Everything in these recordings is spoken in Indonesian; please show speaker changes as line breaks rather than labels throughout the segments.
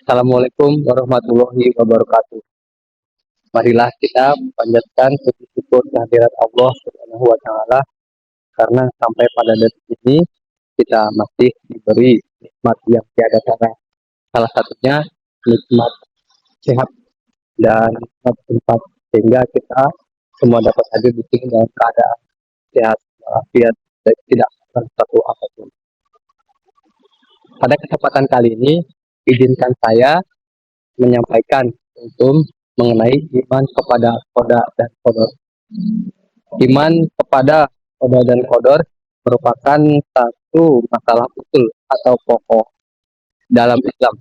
Assalamualaikum warahmatullahi wabarakatuh. Marilah kita panjatkan puji syukur kehadirat Allah Subhanahu wa taala karena sampai pada detik ini kita masih diberi nikmat yang tiada tara. Salah satunya nikmat sehat dan nikmat tempat sehingga kita semua dapat hadir di sini dalam keadaan sehat walafiat dan tidak akan satu apapun. Pada kesempatan kali ini izinkan saya menyampaikan untuk mengenai iman kepada koda dan kodor. Iman kepada koda dan kodor merupakan satu masalah usul atau pokok dalam Islam.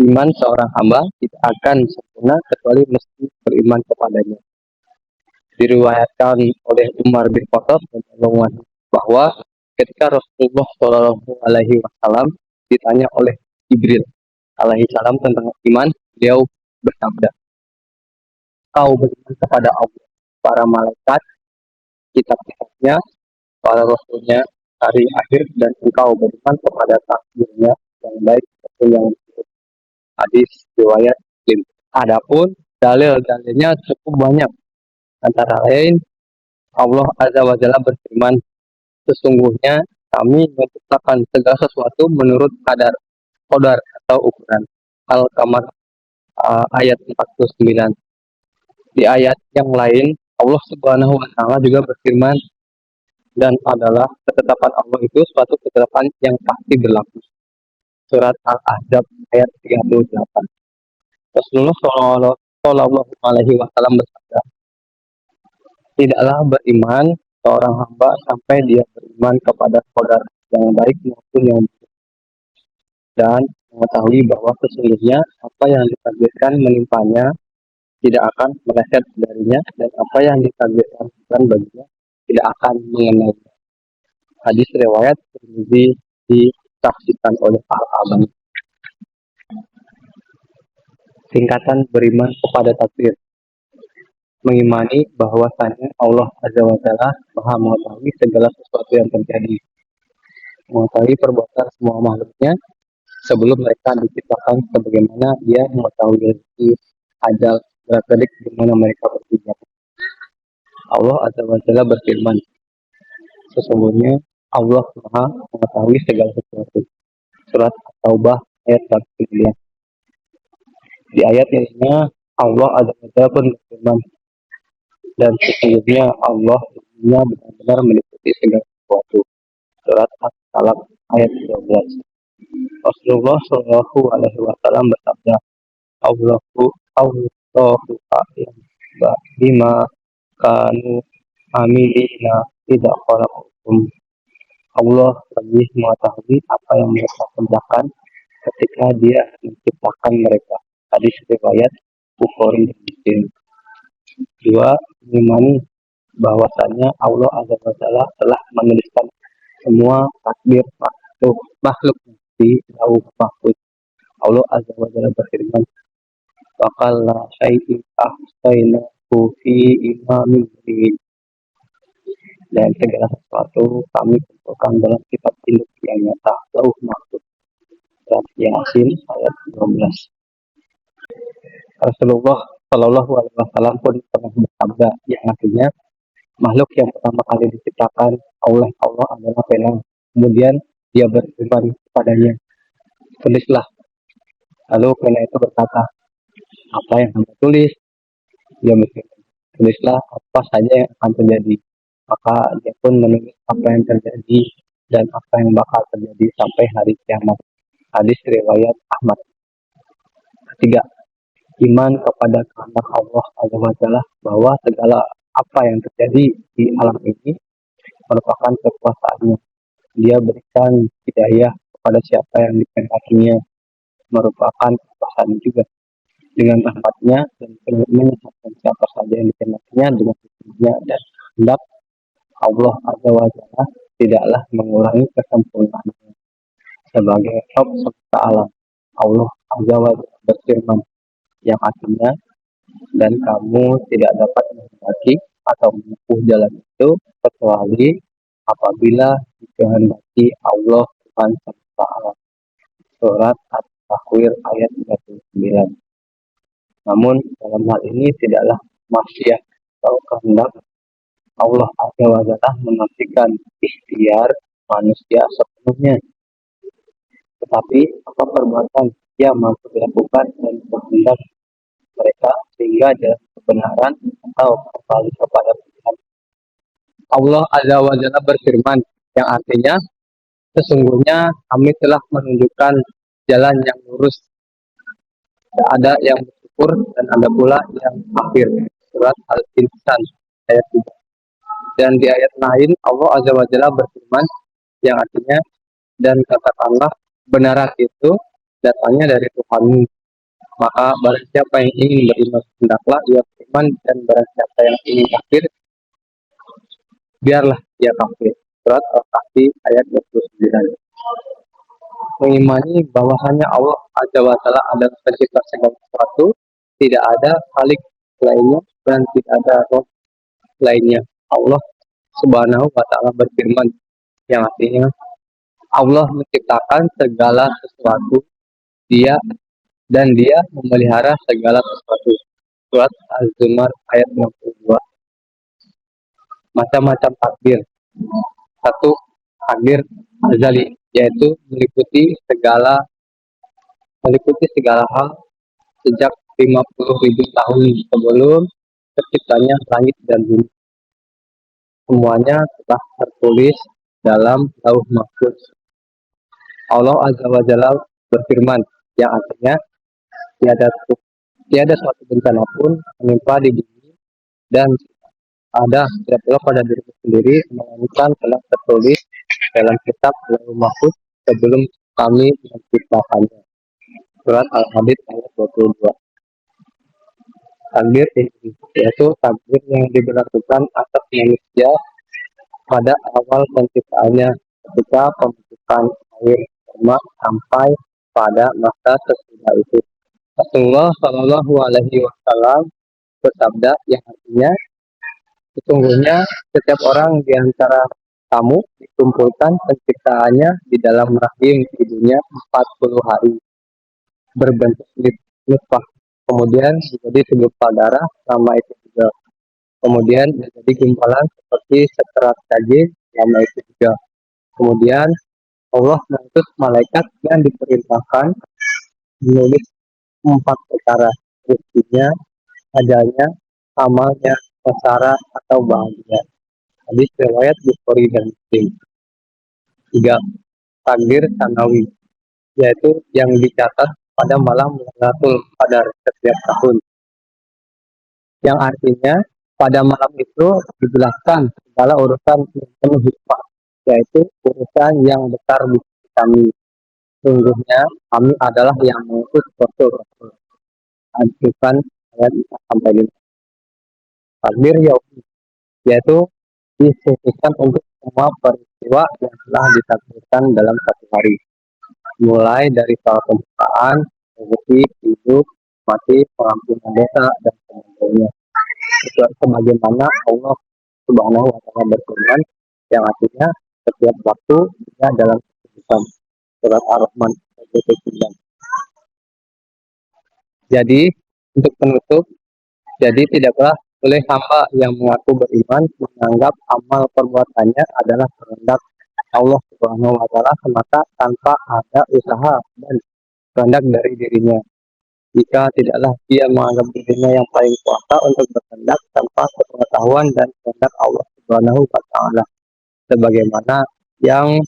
Iman seorang hamba tidak akan sempurna kecuali mesti beriman kepadanya. Diriwayatkan oleh Umar bin Khattab bahwa ketika Rasulullah Shallallahu Alaihi Wasallam ditanya oleh Jibril alaihi salam tentang iman, beliau bersabda, kau beriman kepada Allah, para malaikat, kitab-kitabnya, para rasulnya, hari akhir, dan engkau beriman kepada takdirnya yang baik maupun yang buruk. Hadis riwayat Muslim. Adapun dalil-dalilnya cukup banyak. Antara lain, Allah Azza wa Jalla berfirman, sesungguhnya kami menciptakan segala sesuatu menurut qadar atau ukuran. Al-Qamar ayat 49. Di ayat yang lain, Allah Subhanahu wa taala juga berfirman, dan adalah ketetapan Allah itu suatu ketetapan yang pasti berlaku. Surat Al-Ahzab ayat 38. Rasulullah Shallallahu Alaihi Wasallam bersabda, tidaklah beriman seorang hamba sampai dia beriman kepada qadar yang baik maupun yang buruk, dan mengetahui bahwa sesungguhnya apa yang ditakdirkan menimpanya tidak akan meleset darinya, dan apa yang ditakdirkan baginya tidak akan mengenainya. Hadis riwayat Tirmidzi disaksikan oleh Al-Albani. Singkatan beriman kepada takdir. Mengimani bahwasanya Allah Azza wa Jalla Maha mengetahui segala sesuatu yang terjadi, mengetahui perbuatan semua makhluknya sebelum mereka diciptakan, sebagaimana Dia mengetahui rezeki, ajal, gerak-gerik di mana mereka berpijak. Allah Azza wa Jalla berfirman, sesungguhnya Allah Maha mengetahui segala sesuatu. Surat At-Taubah ayat 109. Di ayat ini Allah Azza wa Jalla pun berfirman, dan sesungguhnya Allah benar-benar meliputi segala sesuatu. Surat At-Talaq ayat 12. Rasulullah Shallallahu Alaihi Wasallam bersabda, Allahu a'lam bima kanu amilina tidak khalaqakum. Allah lebih mengetahui apa yang mereka kerjakan ketika Dia menciptakan mereka. Hadis riwayat Bukhari dan Muslim. Dua, mengimani bahwasanya Allah Azza wa Jalla telah menuliskan semua takdir makhluk di Lauh Mahfuz. Allah Azza wa Jalla berfirman, "Waqalla syai'in ahsainahu fi imamin mubin." Dan segala sesuatu kami tentukan dalam kitab induk yang nyata, Lauh Mahfuz. Surat Yasin ayat 12. Rasulullah Shallallahu Alaihi Wasallam pun pernah bersabda yang artinya, makhluk yang pertama kali diciptakan oleh Allah adalah pena. Kemudian Dia berfirman kepadanya, tulislah. Lalu pena itu berkata, apa yang kamu tulis? Dia berfirman, tulislah apa saja yang akan terjadi. Maka dia pun menulis apa yang terjadi dan apa yang bakal terjadi sampai hari kiamat. Hadis riwayat Ahmad. Ketiga, iman kepada kehendak Allah Azza wa Jalla bahwa segala apa yang terjadi di alam ini merupakan kekuasaannya. Dia berikan hidayah kepada siapa yang dikehendakinya, merupakan kekuasaan juga. Dengan rahmatnya dan menyesatkan siapa saja yang dikehendakinya dengan hikmahnya dan kehendak Allah Azza wa Jalla tidaklah mengurangi kesempurnaannya. Sebagai Rabb semesta alam, Allah Azza wa Jalla berfirman yang artinya, dan kamu tidak dapat menghendaki atau menempuh jalan itu kecuali apabila dikehendaki Allah Tuhan semesta alam. Surat Takwir ayat 39. Namun dalam hal ini tidaklah maksiat atau kehendak Allah Azza wa Jalla menafikan ikhtiar manusia sepenuhnya, tetapi apa perbuatan yang mampu dilakukan dan kehendak mereka sehingga jalan kebenaran atau kembali kepada Tuhan. Allah Azza wa Jalla berfirman yang artinya sesungguhnya kami telah menunjukkan jalan yang lurus. Tidak ada yang bersyukur dan ada pula yang kafir. Surat Al-Insan ayat 3. Dan di ayat lain Allah Azza wa Jalla berfirman yang artinya dan katakanlah kebenaran itu datangnya dari Tuhanmu. Maka barang siapa yang ingin beriman hendaklah ia beriman, dan barang siapa yang ingin kafir biarlah ia kafir. Surat Al-Kahfi ayat 29. Mengimani bahwasanya Allah Azza wa Jalla adalah pencipta segala sesuatu, tidak ada khalik lainnya dan tidak ada roh lainnya. Allah Subhanahu wa Ta'ala berfirman yang artinya Allah menciptakan segala sesuatu, Dia memelihara segala sesuatu. Surat Az-Zumar ayat 62. Macam-macam takdir. Satu, takdir azali, yaitu meliputi segala hal sejak 50.000 tahun sebelum terciptanya langit dan bumi. Semuanya telah tertulis dalam Lauh Mahfuz. Allah Azza wa Jalla berfirman yang artinya tiada suatu bencana pun menimpa di bumi dan tidak pula pada dirimu sendiri, melainkan telah tertulis dalam kitab Lauh Mahfuz sebelum kami menciptakannya. Surat Al-Hadid ayat 22. Takdir ini yaitu takdir yang diberlakukan atas manusia pada awal penciptaannya ketika pembentukan air sperma sampai pada masa sesudah itu. Rasulullah Shallallahu Alaihi Wasallam bersabda yang artinya sesungguhnya setiap orang di antara kamu dikumpulkan penciptaannya di dalam rahim ibunya 40 hari berbentuk nutfah, kemudian menjadi segumpal darah sama itu juga, kemudian menjadi gumpalan seperti sekerat daging sama itu juga. Kemudian Allah mengutus malaikat yang diperintahkan menulis 4 perkara, rezekinya, ajalnya, amalnya, basara atau bahagia. Hadis riwayat Bukhari dan Muslim. 3. Takdir sanawi, yaitu yang dicatat pada malam Lailatul Qadar setiap tahun. Yang artinya pada malam itu dijelaskan segala urusan yang penuh hikmah, yaitu urusan yang besar di sisi kami. Sungguhnya kami adalah yang mengutus Rasul-Rasul. Al-Quran ayat 4-5. Takdir yaumi, yaitu dikhususkan untuk semua peristiwa yang telah ditakdirkan dalam satu hari, mulai dari soal pembukaan, rezeki, hidup, mati, pengampunan dosa, dan sebagainya. Sebagaimana Allah Subhanahu wa Ta'ala berfirman yang artinya setiap waktu dia dalam keputusan. Surat Ar-Rahman ayat 9. Jadi untuk penutup, jadi tidaklah oleh hamba yang mengaku beriman menganggap amal perbuatannya adalah kehendak Allah Subhanahu wa Ta'ala semata tanpa ada usaha dan kehendak dari dirinya. Jika tidaklah dia menganggap dirinya yang paling kuasa untuk berkehendak tanpa pengetahuan dan kehendak Allah Subhanahu wa Ta'ala, sebagaimana yang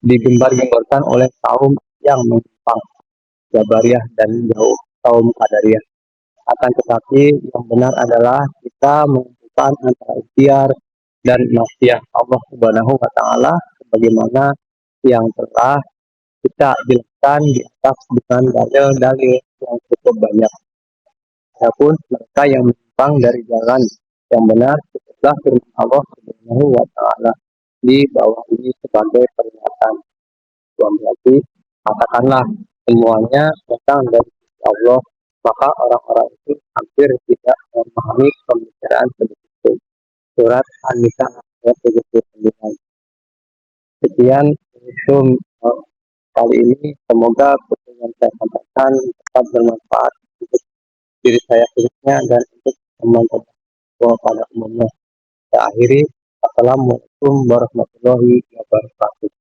digembar-gemborkan oleh kaum yang menyimpang, Jabariyah dan jauh kaum Qadariyah. Akan tetapi yang benar adalah kita menentukan antara ikhtiar dan maksiat Allah Subhanahu wa Ta'ala sebagaimana yang telah kita jelaskan di atas dengan dalil-dalil yang cukup banyak. Adapun mereka yang menyimpang dari jalan yang benar, itulah firman Allah Subhanahu wa Ta'ala di bawah ini sebagai peringatan. Berarti katakanlah semuanya datang dari Allah, maka orang-orang itu hampir tidak memahami pembicaraan begitu. Surat An-Nisa ayat 79. Sekian itu kali ini. Semoga konten yang saya sampaikan dapat bermanfaat untuk diri saya khususnya dan untuk teman-teman semua pada umumnya. Saya akhiri. Assalamualaikum warahmatullahi wabarakatuh.